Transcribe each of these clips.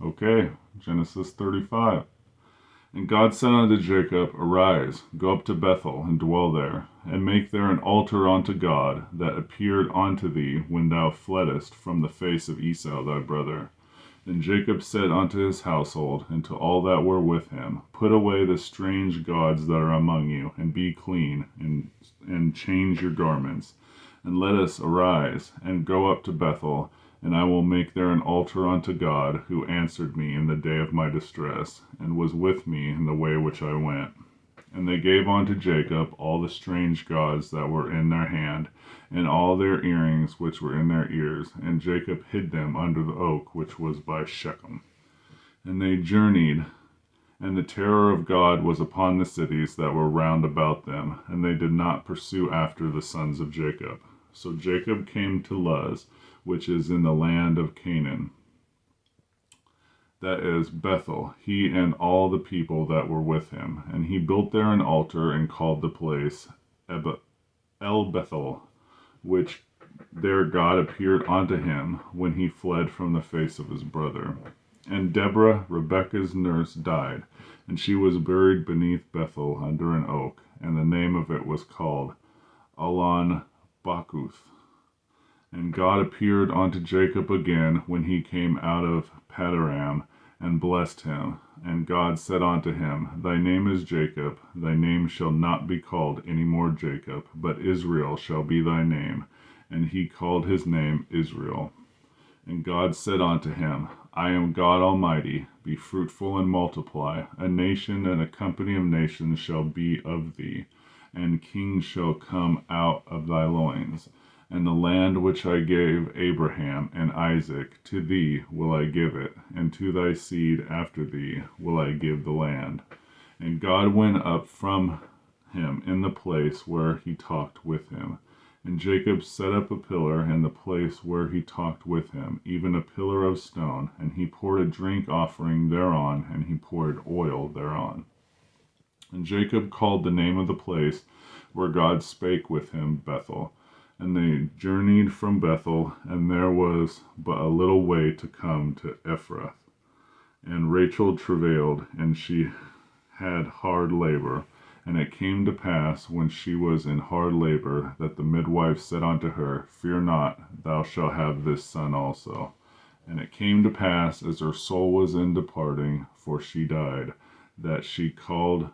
Okay, Genesis 35. And God said unto Jacob, Arise, go up to Bethel, and dwell there, and make there an altar unto God, that appeared unto thee when thou fleddest from the face of Esau thy brother. And Jacob said unto his household, and to all that were with him, Put away the strange gods that are among you, and be clean, and change your garments. And let us arise, and go up to Bethel, and I will make there an altar unto God, who answered me in the day of my distress, and was with me in the way which I went. And they gave unto Jacob all the strange gods that were in their hand, and all their earrings which were in their ears, and Jacob hid them under the oak which was by Shechem. And they journeyed, and the terror of God was upon the cities that were round about them, and they did not pursue after the sons of Jacob. So Jacob came to Luz, which is in the land of Canaan, that is Bethel, he and all the people that were with him. And he built there an altar, and called the place El Bethel, which there God appeared unto him when he fled from the face of his brother. And Deborah, Rebekah's nurse, died, and she was buried beneath Bethel under an oak, and the name of it was called Allon Bachuth. And God appeared unto Jacob again when he came out of Paddan, and blessed him. And God said unto him, Thy name is Jacob, thy name shall not be called any more Jacob, but Israel shall be thy name. And he called his name Israel. And God said unto him, I am God Almighty, be fruitful and multiply. A nation and a company of nations shall be of thee, and kings shall come out of thy loins. And the land which I gave Abraham and Isaac, to thee will I give it, and to thy seed after thee will I give the land. And God went up from him in the place where he talked with him. And Jacob set up a pillar in the place where he talked with him, even a pillar of stone, and he poured a drink offering thereon, and he poured oil thereon. And Jacob called the name of the place where God spake with him Bethel. And they journeyed from Bethel, and there was but a little way to come to Ephrath. And Rachel travailed, and she had hard labor. And it came to pass, when she was in hard labor, that the midwife said unto her, Fear not, thou shalt have this son also. And it came to pass, as her soul was in departing, for she died, that she called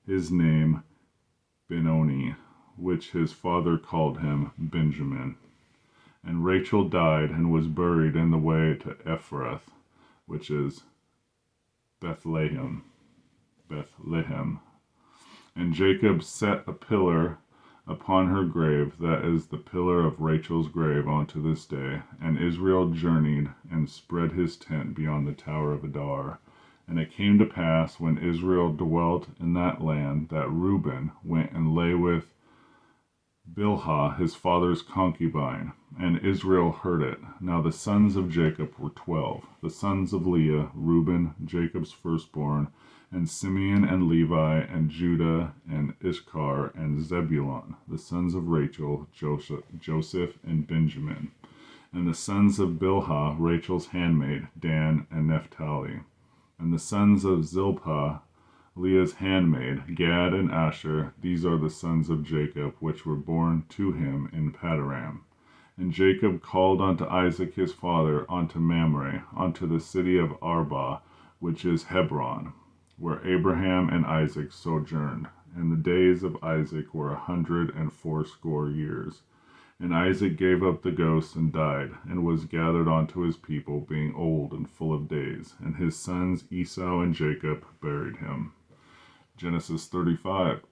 his name Benoni, which his father called him Benjamin. And Rachel died, and was buried in the way to Ephrath, which is Bethlehem. And Jacob set a pillar upon her grave, that is the pillar of Rachel's grave unto this day. And Israel journeyed, and spread his tent beyond the tower of Adar. And it came to pass, when Israel dwelt in that land, that Reuben went and lay with Bilhah his father's concubine, and Israel heard it. Now the sons of Jacob were 12, the sons of Leah, Reuben, Jacob's firstborn, and Simeon and Levi, and Judah, and Issachar, and Zebulun, the sons of Rachel, Joseph, and Benjamin. And the sons of Bilhah, Rachel's handmaid, Dan and Naphtali. And the sons of Zilpah, Leah's handmaid, Gad and Asher. These are the sons of Jacob, which were born to him in Paddan. And Jacob called unto Isaac his father unto Mamre, unto the city of Arba, which is Hebron, where Abraham and Isaac sojourned. And the days of Isaac were 180 years. And Isaac gave up the ghost and died, and was gathered unto his people, being old and full of days. And his sons Esau and Jacob buried him. Genesis 35.